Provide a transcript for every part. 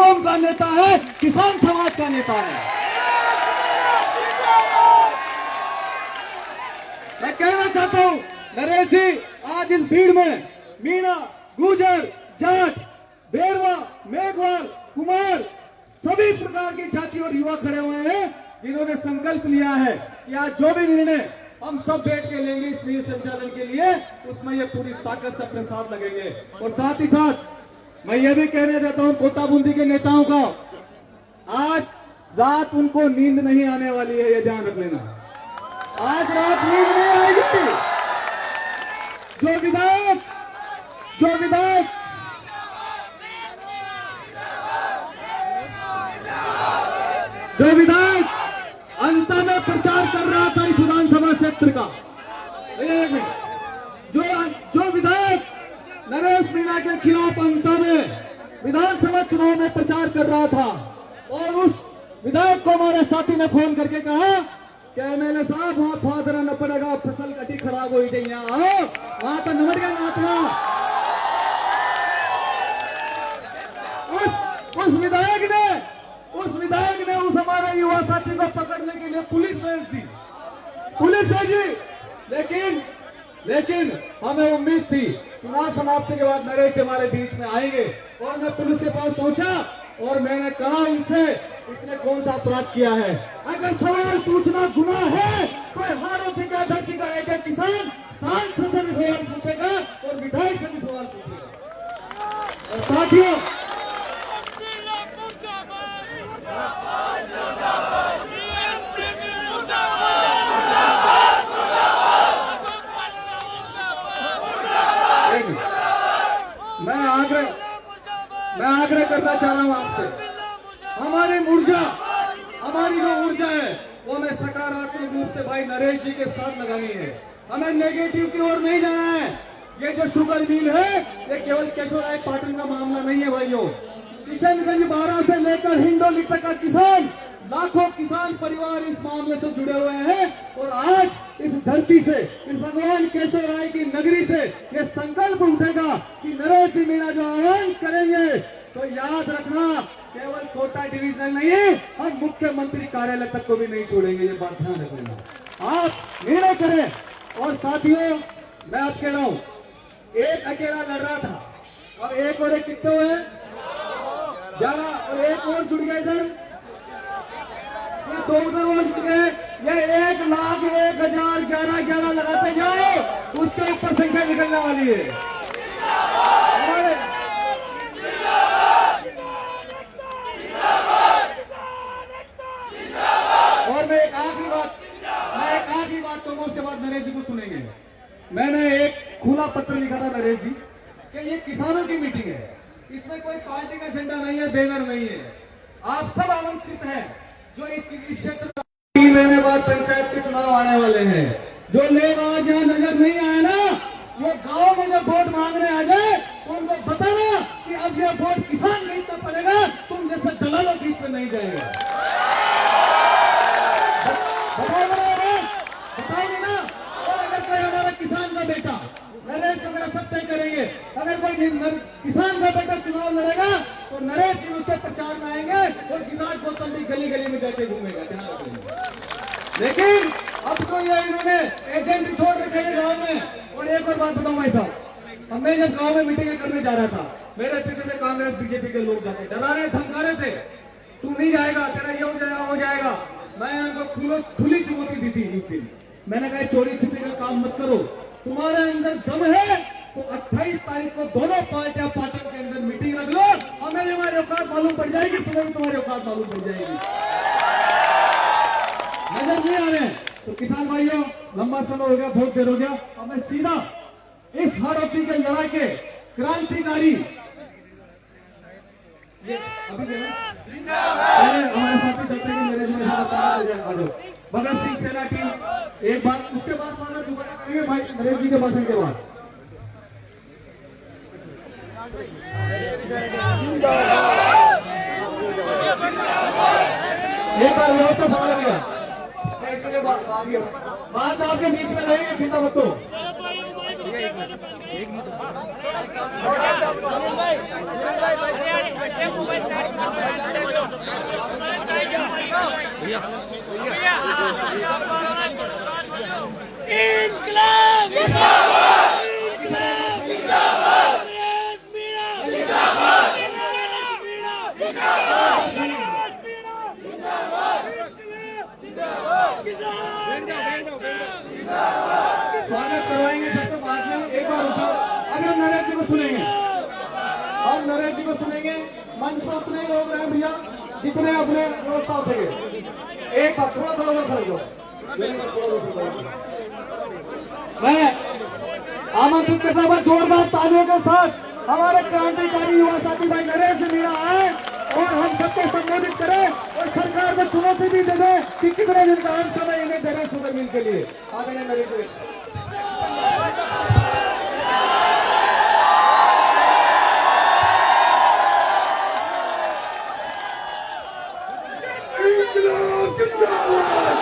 कौम का नेता है, किसान समाज का नेता है। मैं कहना चाहता हूं नरेश जी, आज इस भीड़ में मीणा, गुर्जर, जाट, बेरवा, मेघवाल, कुमार, सभी प्रकार की जाति और युवा खड़े हुए हैं जिन्होंने संकल्प लिया है कि आज जो भी निर्णय हम सब बैठ के लेंगे इस मील संचालन के लिए, उसमें ये पूरी ताकत से अपने साथ लगेंगे। और साथ ही साथ मैं ये भी कहना चाहता हूं कोटा बूंदी के नेताओं को, आज रात उनको नींद नहीं आने वाली है, ये ध्यान रख लेना। आज रात नींद नहीं आएगी। जो विधायक अंत में प्रचार कर रहा था इस विधानसभा क्षेत्र का, एक मिनट, जो विधायक नरेश मीणा के खिलाफ अंत में विधानसभा चुनाव में प्रचार कर रहा था, और उस विधायक को हमारे साथी ने फोन करके कहा कि एमएलए साहब वहां फादरा न पड़ेगा, फसल कटी खराब हो जाए, यहाँ आओ, वहां पर नमट गया नातना। उस विधायक ने उस हमारे युवा साथी को पकड़ने के लिए पुलिस भेजी, लेकिन हमें उम्मीद थी चुनाव समाप्ति के बाद नरेश हमारे बीच में आएंगे। और मैं पुलिस के पास पहुंचा और मैंने कहा उनसे, इसने कौन सा अपराध किया है? अगर सवाल पूछना गुनाह है तो हारों का अध्यक्ष का एक किसान सांसद से भी सवाल पूछेगा और विधायक से भी सवाल पूछेगा। और साथियों, मैं आग्रह करना चाह रहा हूं आपसे, हमारी जो ऊर्जा है वो हमें सकारात्मक रूप से भाई नरेश जी के साथ लगानी है। हमें नेगेटिव की ओर नहीं जाना है। ये जो शुगर मिल है ये केवल केशवराय पाटन का मामला नहीं है भाइयों। किशनगंज 12 से लेकर हिंडोली तक का किसान, लाखों किसान परिवार इस मामले से जुड़े हुए हैं। और आज इस धरती से, इस भगवान केशवराय की नगरी से ये संकल्प उठेगा कि नरेश मीणा जो आह्वान करेंगे तो याद रखना, केवल कोटा डिवीजनल नहीं, हम मुख्यमंत्री कार्यालय तक को भी नहीं छोड़ेंगे। ये बात ध्यान रख लेना, आप निर्णय करें। और साथियों, मैं आप कह रहा हूं, एक अकेला लड़ रहा था, अब एक और एक कितने हुए? 11, और एक और जुड़ गए इधर, 2 उधर और जुड़ गए। ये 1,01,011 लगाते जाओ, उसके ऊपर संख्या निकलने वाली है हमारे। और मैं एक आखिरी बात कहूंगा, उसके बाद नरेश जी को सुनेंगे। मैंने एक खुला पत्र लिखा था नरेश जी कि ये किसानों की मीटिंग है, इसमें कोई पार्टी का झंडा नहीं है, बैनर नहीं है। आप सब आमंत्रित हैं। जो इस क्षेत्र में 3 महीने बाद पंचायत के चुनाव आने वाले हैं, जो लोग आज यहाँ नजर नहीं आए ना, वो गांव में जब वोट मांगने आ जाए तो उनको बताना कि अब ये वोट किसान खरीदना पड़ेगा, तुम जैसे दलालों खरीद पे नहीं जाएगा। बताओगे ना? और अगर कोई हमारा किसान का बेटा, नरेश वगैरह सब तय करेंगे, अगर कोई किसान का बेटा चुनाव लड़ेगा तो नरेश जी उसके प्रचार में आएंगे और गिलास बोतल भी गली गली में जाके घूमेगा, ध्यान रखेंगे। लेकिन अब तो ये इन्होंने एजेंट छोड़ के खड़े गाँव में। और एक और बात बताऊं भाई साहब, मैं जब गाँव में मीटिंग करने जा रहा था, मेरे पीछे से कांग्रेस बीजेपी के लोग जाते, डरा रहे, धमका रहे थे, तू नहीं जाएगा, तेरा ये हो जाएगा। मैं उनको खुली चुनौती दी थी उस दिन। मैंने कहा चोरी छिपी का काम मत करो, तुम्हारे अंदर दम है तो 28 तारीख को दोनों पार्टियां पाटन के अंदर मीटिंग रख लो, हमें हमारी औकात मालूम पड़ जाएगी, तुम्हें भी तुम्हारी औकात मालूम पड़ जाएगी। नजर नहीं आ रहे तो किसान भाइयों, लंबा समय हो गया, बहुत देर हो गया, हमें सीधा इस हाड़ौती के लड़ाई के क्रांतिकारी हमारे साथी चलते हैं मेरे भगत सिंह सेना टीम एक बार, उसके बाद दोबारा करेंगे भाई नरेश जी के भाषण के बाद। एक बार व्यवस्था संभाल गया, बात आपके बीच में रहेगी, चिंता मत करो। इंकलाब जिंदाबाद, इंकलाब जिंदाबाद, नरेश मीणा जिंदाबाद, नरेश मीणा जिंदाबाद, नरेश मीणा जिंदाबाद, किसान जिंदाबाद। स्वागत करवाएंगे सबसे बाद में, एक बार उठाओ। अब हम नरेश जी को सुनेंगे, हम नरेश जी को सुनेंगे। मंच पर उतने लोग रहे भैया जितने अपने व्यवस्था उठेंगे। एक बार थोड़ा थोड़ा उधर खड़े हो। मैं आमंत्रित करता हूं जोरदार तालियों के साथ हमारे क्रांतिकारी युवा साथी भाई नरेश मीणा आए और हम सबको संबोधित करें और सरकार को चुनौती भी दे दें कि कितने दिन का हम समय इन्हें दे रहे शुगर मिल के लिए। आगे नरेश जी। इंकलाब जिंदाबाद,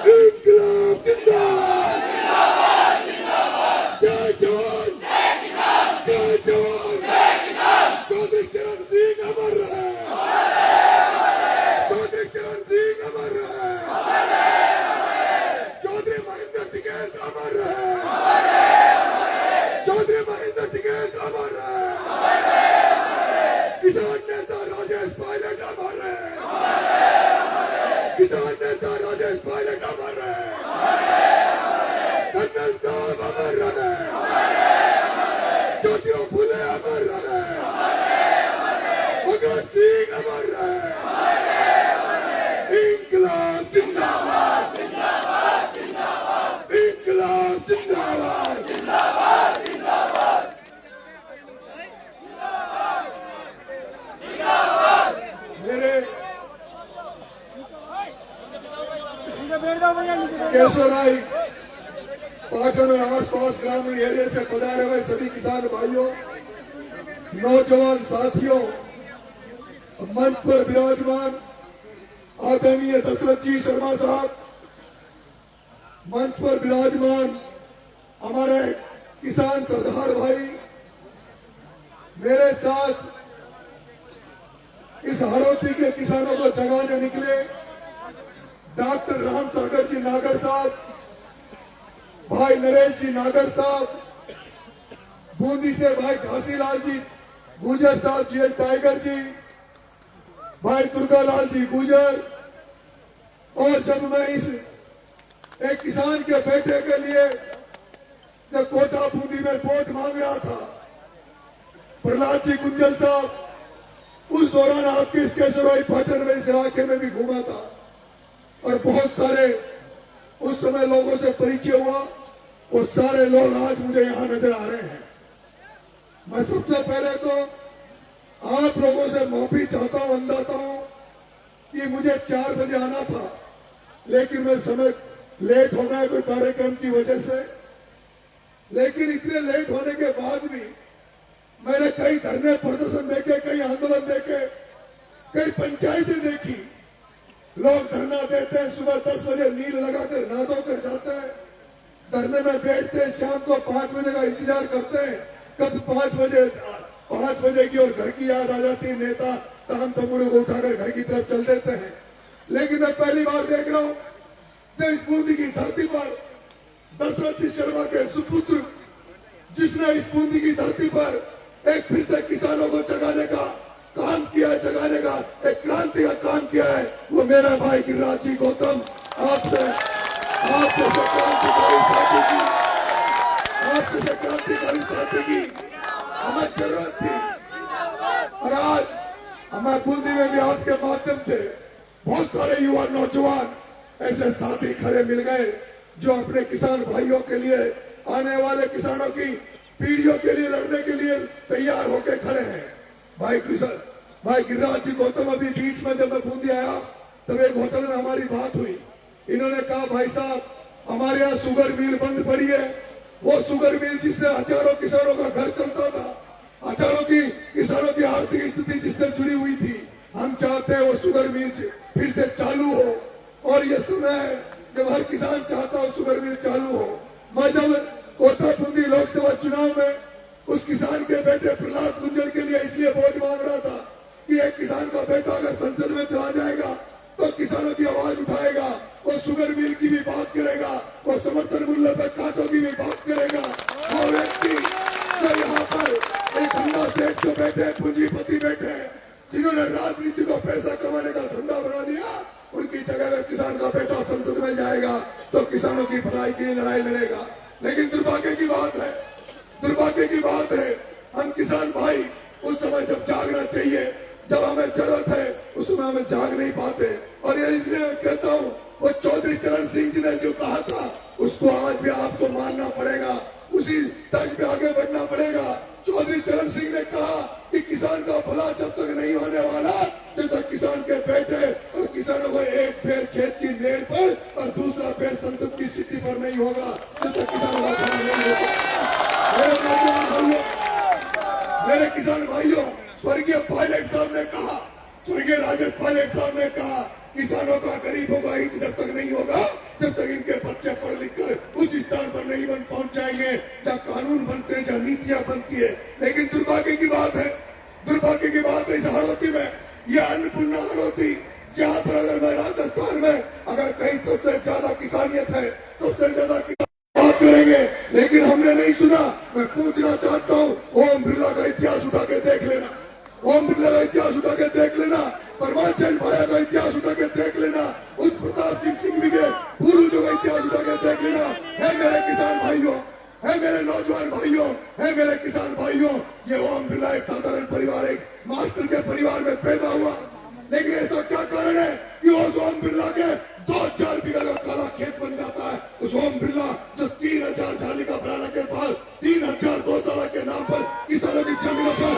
इंकलाब जिंदाबाद, जय जवान, जय जवान, चौधरी चरण सिंह अमर रहे, चौधरी चरण सिंह अमर रहे, चौधरी महेंद्र टिकैत अमर रहे, चौधरी महेंद्र टिकैत अमर रहे, किसान नेता राजेश पायलट अमर रहे, किसान नेता राजेश पायलट अमर रहे, कर्नल साहब अमर रहे, ज्योतिराव फुले अमर रहे, भगत सिंह अमर रहे, इंकलाब जिंदाबाद, इंकलाब जिंदाबाद, मेरे केशवराय पाटन और आसपास ग्रामीण एरिया से पधारे हुए सभी किसान भाइयों, नौजवान साथियों, मंच पर विराजमान आदरणीय दशरथ जी शर्मा साहब, मंच पर विराजमान हमारे किसान सरदार भाई, मेरे साथ इस हाड़ौती के किसानों को जगाने निकले डॉक्टर राम सागर जी नागर साहब, भाई नरेश जी नागर साहब, बूंदी से भाई घासीलाल जी गुजर साहब, जी टाइगर जी, भाई दुर्गालाल जी गुजर। और जब मैं इस एक किसान के बेटे के लिए जब कोटा बूंदी में वोट मांग रहा था, प्रहलाद जी गुंजल साहब, उस दौरान आपके इस केशवराय पाटन में इस इलाके में भी घूमा था और बहुत सारे उस समय लोगों से परिचय हुआ। वो सारे लोग आज मुझे यहां नजर आ रहे हैं। मैं सबसे पहले तो आप लोगों से माफी चाहता हूं, अंदाता हूं कि मुझे 4 बजे आना था, लेकिन मैं समय लेट हो गया कोई कार्यक्रम की वजह से। लेकिन इतने लेट होने के बाद भी मैंने कई धरने प्रदर्शन देखे, कई आंदोलन देखे, कई पंचायतें देखी। लोग धरना देते हैं, सुबह 10 बजे नींद लगाकर नहा धोकर जाते हैं, धरने में बैठते हैं, शाम को 5 बजे का इंतजार करते हैं कब 5 बजे की, और घर की याद आ जाती है, नेता काम तमुड़े को उठाकर घर की तरफ चल देते हैं। लेकिन मैं पहली बार देख रहा हूं देश बूंदी की धरती पर दशरथ जी शर्मा के सुपुत्र, जिसने इस बूंदी की धरती पर एक फिर से किसानों को जगाने का काम किया है, जगाने का एक क्रांति का काम किया है, वो मेरा भाई गिरिराज जी गौतम। आपसे क्रांतिकारी साथी की हमें जरूरत थी। और आज हमें बूंदी में भी आपके माध्यम से बहुत सारे युवा नौजवान ऐसे साथी खड़े मिल गए जो अपने किसान भाइयों के लिए, आने वाले किसानों की पीढ़ियों के लिए लड़ने के लिए तैयार होकर खड़े हैं। भाई गिरिराज जी गौतम, अभी बीच में जब मैं बूंदी आया तब एक होटल में हमारी बात हुई। इन्होंने कहा भाई साहब हमारे यहाँ शुगर मिल बंद पड़ी है, वो शुगर मिल जिससे हजारों किसानों का घर चलता था, हजारों की किसानों की आर्थिक स्थिति जिससे जुड़ी हुई थी, हम चाहते हैं वो शुगर मिल फिर से चालू हो। और ये समय है जब हर किसान चाहता हो शुगर मिल चालू हो। मैं जब कोटा बूंदी लोकसभा चुनाव में उस किसान के बेटे प्रहलाद गुंजल के लिए इसलिए वोट मांग रहा था कि एक किसान का बेटा अगर संसद में चला जाएगा जो बैठे हैं पूंजीपति बैठे हैं, जिन्होंने राजनीति को पैसा कमाने का धंधा बना दिया, उनकी जगह अगर किसान का बेटा संसद में जाएगा तो किसानों की भलाई के लिए लड़ाई लड़ेगा। लेकिन दुर्भाग्य की बात है हम किसान भाई उस समय जब जागना चाहिए, जब हमें जरूरत है, उस समय हमें जाग नहीं पाते। और ये इसलिए मैं कहता हूँ, वो चौधरी चरण सिंह जी ने जो कहा था उसको आज भी आपको मानना पड़ेगा, उसी तर्ज पे आगे बढ़ना पड़ेगा। चौधरी चरण सिंह ने कहा कि किसान का भला जब तक नहीं होने वाला, जब तक किसान के बेटे और किसानों को एक पैर खेत की मेड़ पर और दूसरा पैर संसद की सीढ़ी पर नहीं होगा, जब तक किसानों का भला नहीं होगा। मेरे किसान भाइयों, स्वर्गीय पायलट साहब ने कहा, स्वर्गीय राजेश पायलट साहब ने कहा, किसानों का गरीबों का हित जब तक नहीं होगा, जब तक इनके बच्चे पढ़ लिख कर उस स्थान पर नहीं पहुंच जाएंगे जहाँ कानून बनते हैं, जहाँ नीतियां बनती है। लेकिन दुर्भाग्य की बात है इस हड़ौती में, यह अन्नपूर्णा हड़ौती, जहाँ पर अगर मैं राजस्थान में अगर कहीं सबसे ज्यादा किसानियत है, सबसे ज्यादा बात करेंगे, लेकिन हमने नहीं सुना। मैं पूछना चाहता हूँ, ओम बिरला का इतिहास उठा के देख लेना, ओम बिरला का इतिहास उठा के देख लेना, परमार चंद भाया का इतिहास उठा के देख लेना, उस प्रताप सिंह भी के पूर्वजों का इतिहास उठा के देख लेना। है मेरे किसान भाइयों, है मेरे नौजवान भाइयों, है मेरे किसान भाइयों, ये ओम बिरला एक साधारण परिवार, एक मास्टर के परिवार में पैदा हुआ। लेकिन ऐसा क्या कारण है कि उस ओम बिरला के 2-4 बीघा का काला खेत बन जाता है? उस ओम बिरला जो 3000 झाली का बनाने के बाद 3000 गौशाला के नाम पर किसानों की जमीनों पर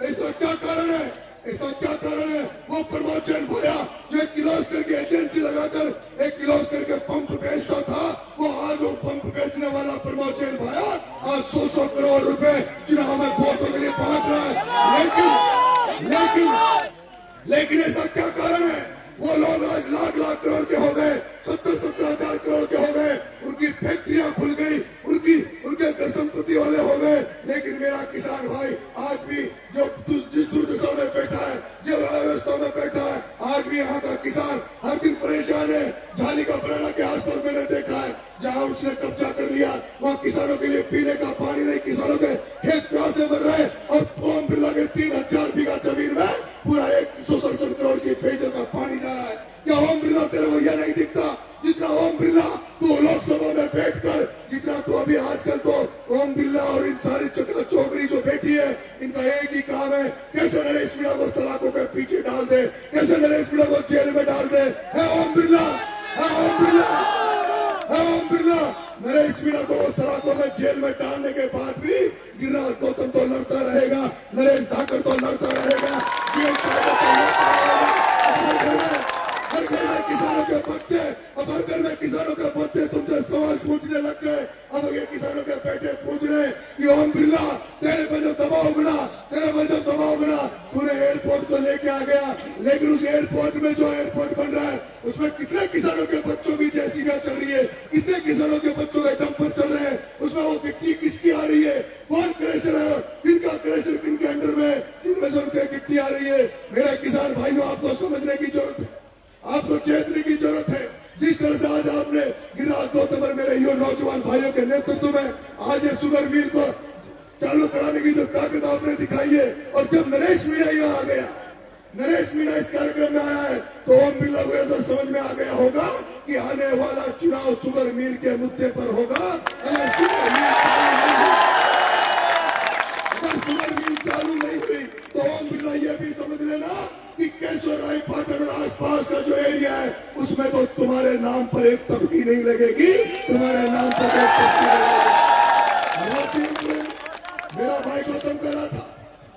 ऐसा क्या कारण है? वो प्रमोशन भैया जो एक किर्लोस्कर की एजेंसी लगाकर एक किर्लोस्कर के पंप बेचता था, वो आज वो पंप बेचने वाला प्रमोशन भैया आज 100 करोड़ रुपए चुनाव में वोटों के लिए बांट रहा है। लेकिन ऐसा क्या कारण है? वो लोग आज लाख करोड़ के हो गए, 70 हजार करोड़ के हो गए, उनकी फैक्ट्रियां खुल गई, उनके घर संपत्ति वाले हो गए। लेकिन मेरा किसान भाई आज भी जो जिस दुर्दशा में बैठा है, जो अव्यवस्था में बैठा है, आज भी यहाँ का किसान हर दिन परेशान है। झाली का बनाना के आसपास मैंने देखा है, जहाँ उसने कब्जा कर लिया, वहाँ किसानों के लिए पीने का पानी नहीं, किसानों के खेत प्यासे मर रहे। और ओम बिरला के 3000 बीघा जमीन में पूरा 167 करोड़ की पेयजल का पानी जा रहा है। क्या ओम बिरला तेरे को यह नहीं दिखता? जितना ओम बिरला तो लोकसभा में बैठकर, जितना तो अभी आजकल तो ओम बिरला और इन सारी चोकरी जो बैठी है, इनका एक ही काम है, कैसे नरेश मीणा को सलाखों के पीछे डाल दे, कैसे नरेश मीणा को जेल में डाल दे। है ओम बिरला, है ओम बिरला, है ओम बिरला। नरेश मीणा को सलाखों में जेल में डालने के बाद भी गिरिराज गौतम तो लड़ता रहेगा, नरेश धाकर तो लड़ता रहेगा, हर घर में किसानों के बच्चे, अब हर घर में किसानों के बच्चे तुमसे सवाल पूछने लग गए। अब ये किसानों के बेटे पूछ रहे कि ओम बिरला तेरे पे जो दबाव बना, तूने एयरपोर्ट तो लेके आ गया, लेकिन उस एयरपोर्ट में जो एयरपोर्ट बन रहा है उसमें कितने किसानों के बच्चों की जेसीबी चल रही है, कितने किसानों के बच्चों के डंपर चल रहे हैं, उसमें वो गिट्टी किसकी आ रही है, कौन क्रेशर है, किनका क्रेशर किनके अंडर में, किनमें से उनके गिट्टी आ रही है। मेरे किसान भाइयों, आपको समझने की जरूरत है, आपको चेतने की जरूरत है। जिस तरह से आज आपने गिरिराज गौतम और मेरे यो नौजवान भाइयों के नेतृत्व में आज ये शुगर मिल को चालू कराने की जो ताकत आपने दिखाई है, और जब नरेश मीणा यहाँ आ गया, नरेश मीणा इस कार्यक्रम में आया है, तो ओम बिरला को ऐसा समझ में आ गया होगा कि आने वाला चुनाव शुगर मिल के मुद्दे पर होगा। अगर शुगर मिल चालू नहीं हुई तो ओम बिरला ये भी समझ लेना कि केशव राय पाटन और आसपास का जो एरिया है उसमें तो तुम्हारे नाम पर एक तबकी नहीं लगेगी, तुम्हारे नाम पर एक तबकी लगेगी। मेरा भाई गौतम कह रहा था,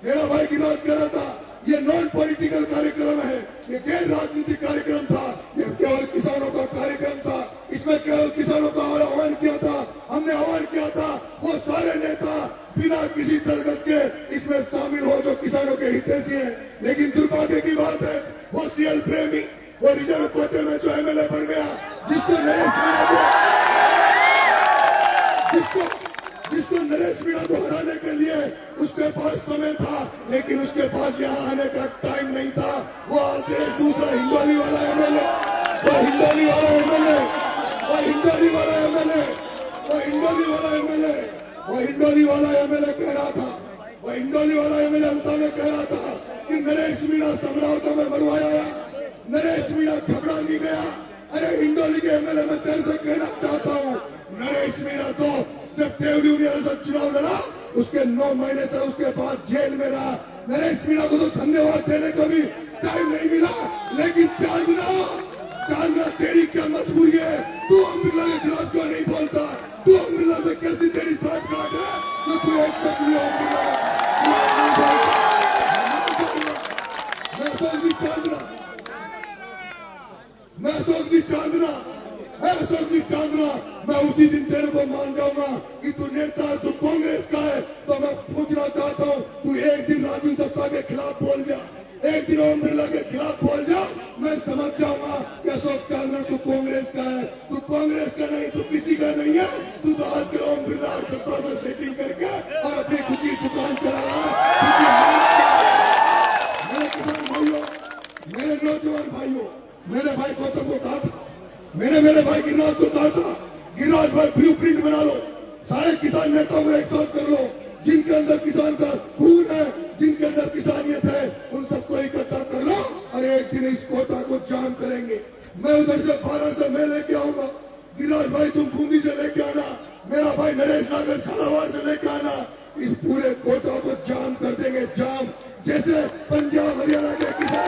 मेरा भाई गिरिराज कह रहा था, ये नॉन पॉलिटिकल कार्यक्रम है, ये गैर राजनीतिक कार्यक्रम था, ये केवल किसानों का कार्यक्रम था, इसमें केवल किसानों का आह्वान किया था, हमने आह्वान किया था वो सारे नेता बिना किसी तरगत के इसमें शामिल हो जो किसानों के हितैषी हैं। लेकिन दुर्भाग्य की बात है, वो सीएल प्रेमी, वो रिजर्व कोटे में जो एमएलए बन गया, जिसको नरेश मीणा को हराने के लिए उसके पास समय था, लेकिन उसके पास यहाँ आने का टाइम नहीं था। वो आते दूसरा हिंदोली वाला एमएलए, वो हिंडोली वाला एमएलए कह रहा था, वो हिंडोली वाला एमएलए अंता में कह रहा था कि नरेश मीणा समरावता में मरवाया, नरेश मीणा झगड़ा नहीं गया। अरे हिंडोली के एमएलए मैं तेरे से कहना चाहता हूँ, नरेश मीणा तो जब ट्रेड यूनियन से चुनाव लड़ा उसके 9 महीने तक उसके बाद जेल में रहा। नरेश मीणा को तो धन्यवाद देने का भी टाइम नहीं मिला। लेकिन चांदना तेरी क्या मजबूरी है? तू ओम बिरला के खिलाफ क्यों नहीं बोलता? तू ओम बिरला से कैसी तेरी साठगांठ है तो तू एक शब्द भी ओम बिरला मैं अशोक जी चांदना मैं उसी दिन तेरे को मान जाऊंगा कि तू नेता है, तू कांग्रेस का है। तो मैं पूछना चाहता हूँ, तू एक दिन राजू दत्ता के खिलाफ बोल जा, एक दिन ओम बिरला के खिलाफ बोल जा, मैं समझ जाऊंगा कि अशोक चांदना तू कांग्रेस का है। तू कांग्रेस का नहीं, तू किसी का नहीं है। तू तो आजकल ओम बिरला और दत्ता से सेटिंग करके और अपनी खुद की दुकान चला रहा है। मेरे किसान भाइयों, मेरे नौजवान भाइयों, मेरे भाई गौतम को कहा था, मैंने मेरे भाई गिरिराज को कहा था, गिरिराज भाई ब्लू प्रिंट बना लो, सारे किसान नेताओं को एक साथ कर लो, जिनके अंदर किसान का खून है, जिनके अंदर किसानियत है, उन सबको इकट्ठा कर लो और एक दिन इस कोटा को जाम करेंगे। मैं उधर से 12 से मैं लेके आऊंगा, गिरिराज भाई तुम बूंदी से लेके आना, मेरा भाई नरेश नागर झालावाड़ से लेके आना, इस पूरे कोटा को जाम कर देंगे, जाम। जैसे पंजाब हरियाणा के किसान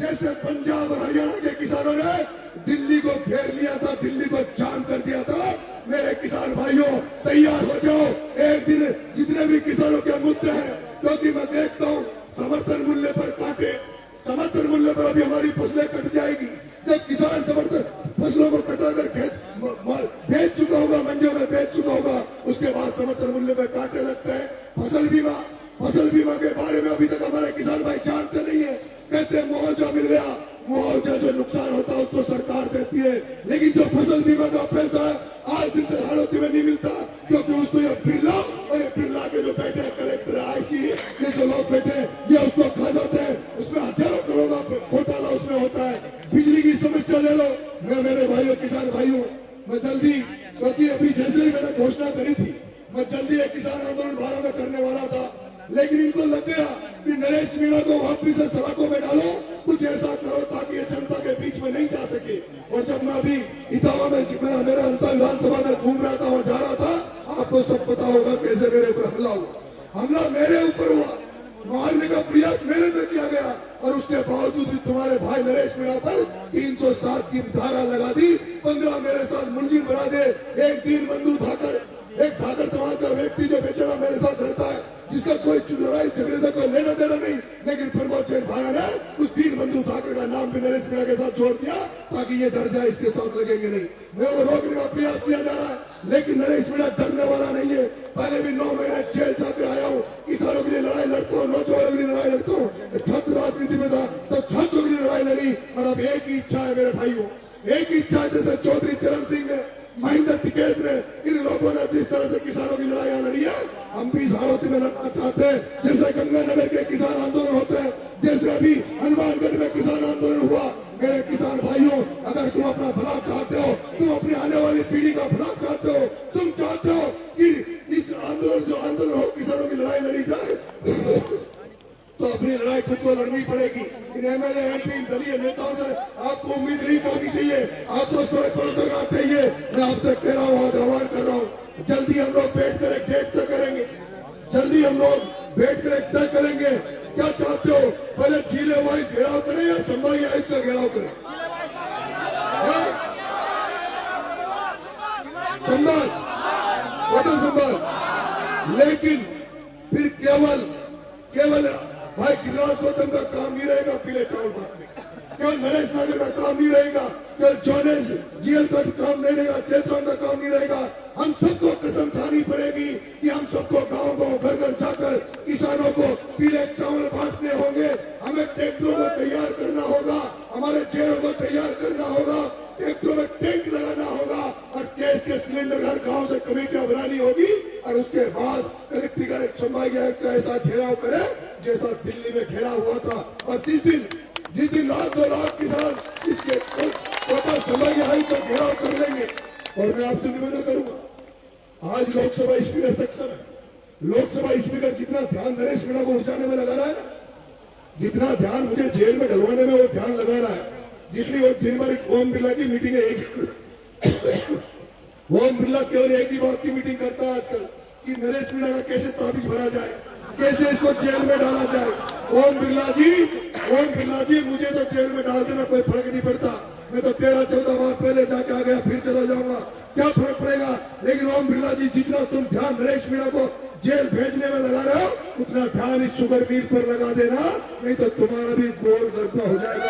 जैसे पंजाब और हरियाणा के किसानों ने दिल्ली को घेर लिया था, दिल्ली को जाम कर दिया था। मेरे किसान भाइयों तैयार हो जाओ, एक दिन जितने भी किसानों के मुद्दे हैं, क्योंकि मैं देखता हूँ समर्थन मूल्य पर काटे, समर्थन मूल्य पर अभी हमारी फसलें कट जाएगी। जब किसान समर्थन फसलों को कटाकर खेत बेच चुका होगा, मंडियों में बेच चुका होगा, उसके बाद समर्थन मूल्य पर काटे लगते हैं। फसल बीमा के बारे में अभी तक हमारे किसान भाई जानते नहीं है। कहते हैं मुआवजा मिल गया, मुआवजा जो नुकसान होता है उसको सरकार देती है, लेकिन जो फसल बीमा का पैसा है आज दिन तक हालत में नहीं मिलता, क्योंकि उसको ये बिरला के जो बैठे हैं कलेक्टर आईजी, ये जो लोग बैठे हैं ये उसको खा जाते हैं, उसमें हजारों करोड़ का घोटाला उसमें होता है। बिजली की समस्या ले लो, मैं मेरे भाइयों किसान भाइयों मैं जल्दी, क्योंकि अभी जैसे ही मैंने घोषणा करी थी मैं जल्दी एक किसान आंदोलन 12 में करने वाला था, लेकिन इनको लग गया कि नरेश मीणा को वापिस से सड़कों में डालो, कुछ ऐसा करो ताकि ये जनता के बीच में नहीं जा सके। और जब मैं अभी इटावा में मेरे अंतर विधानसभा में घूम रहा था, वहां जा रहा था, आपको सब पता होगा कैसे मेरे ऊपर हमला हुआ। हमला मेरे ऊपर हुआ, मारने का प्रयास मेरे पे किया गया, और उसके बावजूद भी तुम्हारे भाई नरेश मीणा पर 307 की धारा लगा दी, 15 मेरे साथ मुलजिम बना दे। एक दीन बंधु धाकर, एक धाकर समाज का व्यक्ति जो बेचारा मेरे साथ रहता है, जिसका कोई लड़ाई झगड़े से कोई लेना देना नहीं, लेकिन प्रमोद चैन भाया ने उस दीन बंधु ठाकर का नाम भी नरेश मीणा के साथ छोड़ दिया ताकि ये डर जाए, इसके साथ लगेंगे नहीं। मेरे को रोकने का प्रयास किया जा रहा है, लेकिन नरेश मीणा डरने वाला नहीं है। पहले भी 9 महीने जेल जाकर आया हूँ, किसानों के लिए लड़ाई लड़ता हूँ, नौजवानों के लिए लड़ाई लड़ता हूँ। छात्र राजनीति में था तो छात्रों के लिए लड़ाई लड़ी, और अब एक ही इच्छा है मेरे भाइयों, एक ही इच्छा है। जैसे चौधरी चरण सिंह ने, महेंद्र टिकैत ने, इन लोगों ने जिस तरह से किसानों की लड़ाई लड़ी है, हम भी इस हालत में लड़ना चाहते हैं। जैसे गंगानगर के किसान आंदोलन होते हैं, जैसे अभी हनुमानगढ़ में किसान आंदोलन हुआ। मेरे किसान भाइयों, अगर तुम अपना भला चाहते हो, तुम अपनी आने वाली पीढ़ी का भला चाहते हो, तुम चाहते हो कि इस आंदोलन जो आंदोलन हो किसानों की लड़ाई लड़ी जाए, तो अपनी लड़ाई खुद को लड़नी पड़ेगी। इन एमएलए एमपी दलीय नेताओं से आपको उम्मीद नहीं करनी चाहिए, आपको सड़क पर उतरना चाहिए। मैं आपसे कह रहा हूँ, आह्वान कर रहा हूँ, जल्दी हम लोग बैठ कर एक डेट तय करेंगे, जल्दी हम लोग बैठ कर एक तय करेंगे। क्या चाहते हो, पहले जिले वाई घेराव करें या संभागी आयुक्त का घेराव करें? संभाल, लेकिन फिर केवल भाई गिरिराज गौतम का काम नहीं रहेगा पीले चावल बांटने, केवल नरेश नागर का काम नहीं रहेगा, केवल जोनेश जीएल का काम नहीं रहेगा, चेतवन का काम नहीं रहेगा। हम सबको कसम खानी पड़ेगी कि हम सबको गांव-गांव, घर-घर जाकर किसानों को पीले चावल बांटने होंगे। हमें ट्रैक्टरों को तैयार करना होगा, हमारे चेहरों को तैयार करना होगा, ट्रैक्टरों में टैंक लगाना होगा, और गैस के सिलेंडर हर गांव से कमेटियां बनानी होगी, और उसके बाद कलेक्टर का एक संभागी आयुक्त का ऐसा घेराव करे जैसा दिल्ली में घेरा हुआ था। और जिस दिन 1-2 लाख किसान समय आई तो घेराव कर लेंगे। और मैं आपसे निवेदन करूंगा, आज लोकसभा स्पीकर सक्षम है। लोकसभा स्पीकर जितना ध्यान नरेश मीणा को उलझाने में लगा रहा है, जितना ध्यान मुझे जेल में डलवाने में वो ध्यान लगा रहा है, जितनी वो दिन भर ओम बिरला की मीटिंग है, ओम बिरला केवल एक ही बात की मीटिंग करता है आजकल कि नरेश मीणा का कैसे ताबीज भरा जाए, कैसे इसको जेल में डाला जाए। ओम बिरला जी मुझे तो जेल में डाल देना कोई फर्क नहीं पड़ता, मैं तो 13-14 बार पहले जाके आ गया, फिर चला जाऊंगा, क्या फर्क पड़ेगा। लेकिन ओम बिरला जी जितना तुम ध्यान नरेश मीणा को जेल भेजने में लगा रहे हो, उतना ध्यान इस शुगर मिल पर लगा देना, नहीं तो तुम्हारा भी गोल गड्ढा हो जाएगा।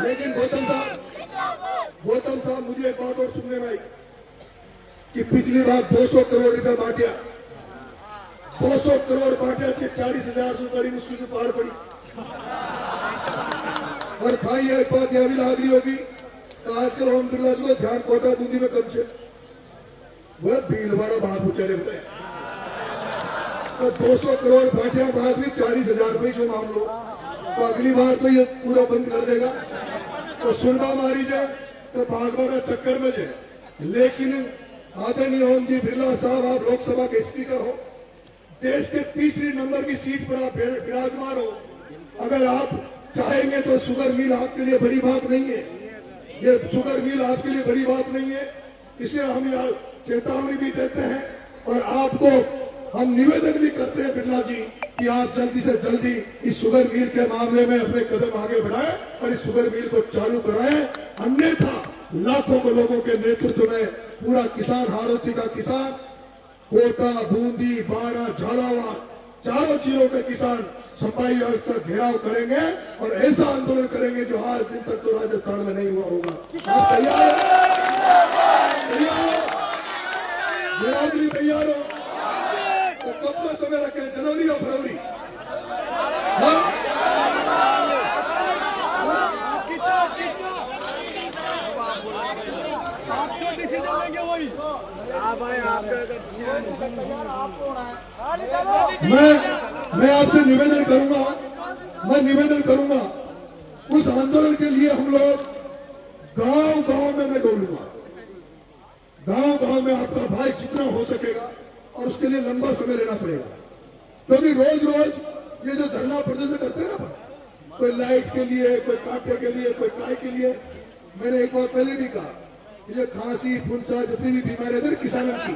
लेकिन गौतम साहब मुझे एक बात और सुनने में आई कि पिछली बार 200 करोड़ रुपए बांटा, 200 करोड़ बांटा, 40,000 से बड़ी मुश्किल से पार पड़ी। और भाई एक बात यह भी लाग रही होगी तो आजकल ओम बिरला जी को ध्यान कोटा बूंदी में कम से वह भीलवाड़ा बाहर बेचारे बताए तो 200 करोड़ बांटे बाद भी 40,000 रुपये जो मान लो, तो अगली बार तो ये पूरा बंद कर देगा। तो सुनवा मारी जाए तो भागवा चक्कर में जाए। लेकिन आदरणीय ओम जी बिरला साहब, आप लोकसभा के स्पीकर हो, देश के 3री नंबर की सीट पर आप विराजमान हो। अगर आप चाहेंगे तो शुगर मिल आपके लिए बड़ी बात नहीं है, ये शुगर मिल आपके लिए बड़ी बात नहीं है। इसलिए हम यहाँ चेतावनी भी देते हैं और आपको हम निवेदन भी करते हैं बिरला जी कि आप जल्दी से जल्दी इस शुगर मिल के मामले में अपने कदम आगे बढ़ाएं और इस शुगर मिल को चालू कराएं। अन्यथा लाखों को लोगों के नेतृत्व में पूरा किसान, हाड़ौती का किसान, कोटा, बूंदी, बाड़ा, झालावाड़, चारों जिलों के किसान सफाई और का घेराव करेंगे और ऐसा आंदोलन करेंगे जो आज दिन तक तो राजस्थान में नहीं हुआ होगा। आप तैयार हो? घेराव के लिए तैयार हो? तो कब का समय रखें, जनवरी और फरवरी? आप जो डिसीजन लेंगे वही। मैं आपसे निवेदन करूंगा, उस आंदोलन के लिए हम लोग गांव-गांव में मैं डोलूंगा, गांव-गांव में आपका भाई जितना हो सकेगा, और उसके लिए लंबा समय लेना पड़ेगा। क्योंकि रोज ये जो धरना प्रदर्शन करते हैं ना, कोई लाइट के लिए, कोई कांटे के लिए, कोई काय के लिए, मैंने एक बार पहले भी कहा, ये खांसी, फुंसा, जितनी भी बीमारियां थी किसानों की,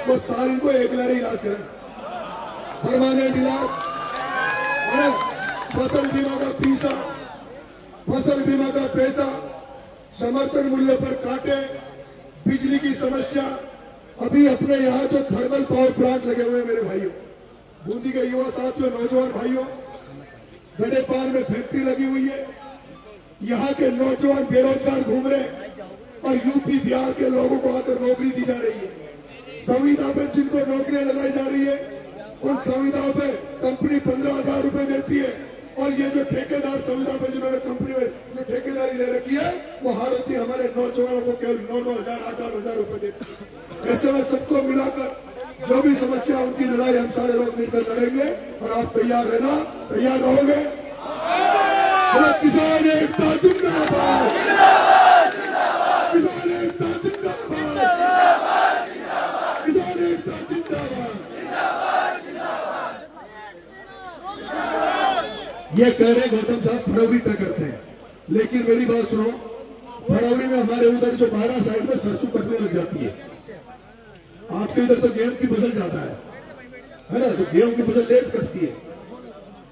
वो सारी को एक लारे इलाज करें, परमानेंट इलाज। फसल बीमा का पैसा, फसल बीमा का पैसा, समर्थन मूल्य पर काटे, बिजली की समस्या। अभी अपने यहाँ जो थर्मल पावर प्लांट लगे हुए हैं मेरे भाइयों, बूंदी के युवा साथियों, नौजवान भाइयों, गडेपार में फैक्ट्री लगी हुई है, यहाँ के नौजवान बेरोजगार घूम रहे हैं और यूपी बिहार के लोगों को आकर नौकरी दी जा रही है। संविदा पर जिनको नौकरियां लगाई जा रही है, उन संविदाओं पे कंपनी 15,000 रुपए देती है, और ये जो ठेकेदार संविदा पे जिन्होंने कंपनी में जो ठेकेदारी ले रखी है, वो हाड़ौती हमारे नौजवानों को केवल 9,000, 8,000 रुपए देती है। ऐसे में सबको मिलाकर जो भी समस्या, उनकी लड़ाई हम सारे लोग मिलकर लड़ेंगे। और आप तैयार रहना, तैयार रहोगे? किसान एकता जिंदाबाद, किसान एकता जिंदाबाद, किसान एकता जिंदाबाद। ये कह रहे गौतम साहब फरवरी तक करते हैं, लेकिन मेरी बात सुनो, फरवरी में हमारे उधर जो 12 साइड में सरसों कटने लग जाती है, आपके इधर तो गेहूं की फसल जाता है ना, तो गेहूं की फसल लेट कटती है।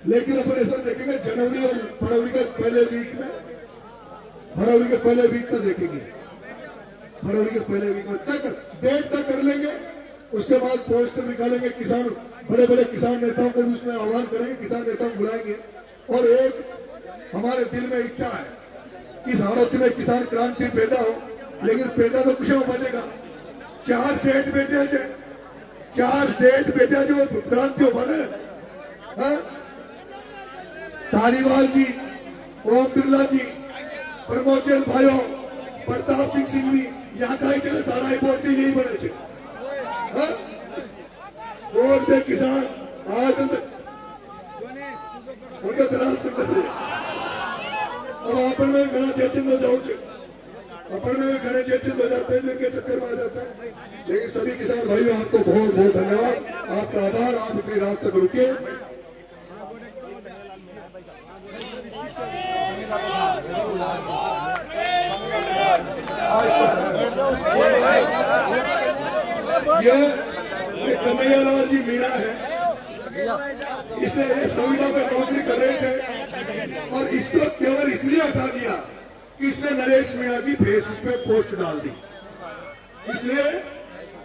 लेकिन अपन ऐसा देखेंगे जनवरी और फरवरी के पहले वीक में, फरवरी के पहले वीक का देखेंगे, फरवरी के पहले वीक में तक डेट तक कर लेंगे। उसके बाद पोस्टर निकालेंगे, किसान, बड़े बड़े किसान नेताओं को भी उसमें आह्वान करेंगे, किसान नेताओं को बुलाएंगे। और एक हमारे दिल में इच्छा है कि इस हाड़ौती में किसान क्रांति पैदा हो, लेकिन पैदा तो कुछ हो बनेगा। 4 सेठ बेटे से, 4 सेठ बेटे जो क्रांति हो बने, धारीवाल जी, ओम बिरला जी, प्रमोद जैन भाइयों, प्रताप सिंह सिंघवी, यहाँ का जगह सारा रिपोर्ट यही बने छे। वोट दे किसान, आज આપણને ઘણા ચેચિંદો જવું છે, આપણને घने चेचिंद हो जाते हैं जिनके चक्कर में आ जाता है। लेकिन सभी किसान भाइयों आपको बहुत बहुत धन्यवाद, आपका आभार, आप इतनी रात तक रुके। ये कन्हैयालाल जी मीणा है, इसे संविदा में नौकरी कर रहे थे और इसको केवल इसलिए हटा दिया कि इसने नरेश मीणा की फेसबुक पे पोस्ट डाल दी, इसलिए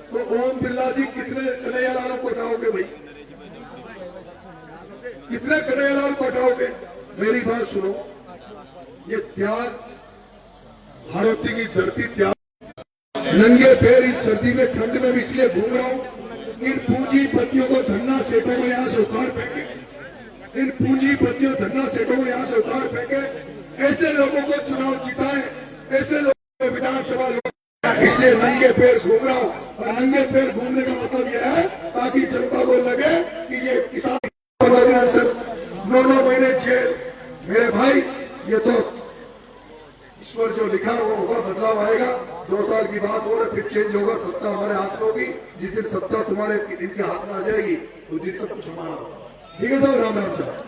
तो ओम बिरला जी कितने कन्हैयालालों को हटाओगे भाई, कितने कन्हैयालाल को हटाओगे? मेरी बात सुनो, ये त्याग, भारती की धरती त्याग, नंगे पैर इस सर्दी में ठंड में भी इसलिए घूम रहा हूं, इन पूंजीपतियों को धन्ना सेठों को यहां से उतार फेंके, इन पूंजीपतियों धन्ना सेठों को यहां से उतार फेंके, ऐसे लोगों को चुनाव जिताए, ऐसे लोगों को विधानसभा लोग, इसलिए नंगे पैर घूम रहा हूं। और नंगे पैर घूमने का मतलब यह है ताकि जनता को लगे कि ये किसान 9 महीने जेल। मेरे भाई, ये तो ईश्वर जो लिखा वो होगा, बदलाव आएगा। 2 साल की बात हो रहा, फिर चेंज होगा, सत्ता हमारे हाथ में होगी। जिस दिन सत्ता तुम्हारे इनके हाथ में आ जाएगी, उस दिन सब कुछ हमारा होगा। ठीक है साहब, राम राम साहब।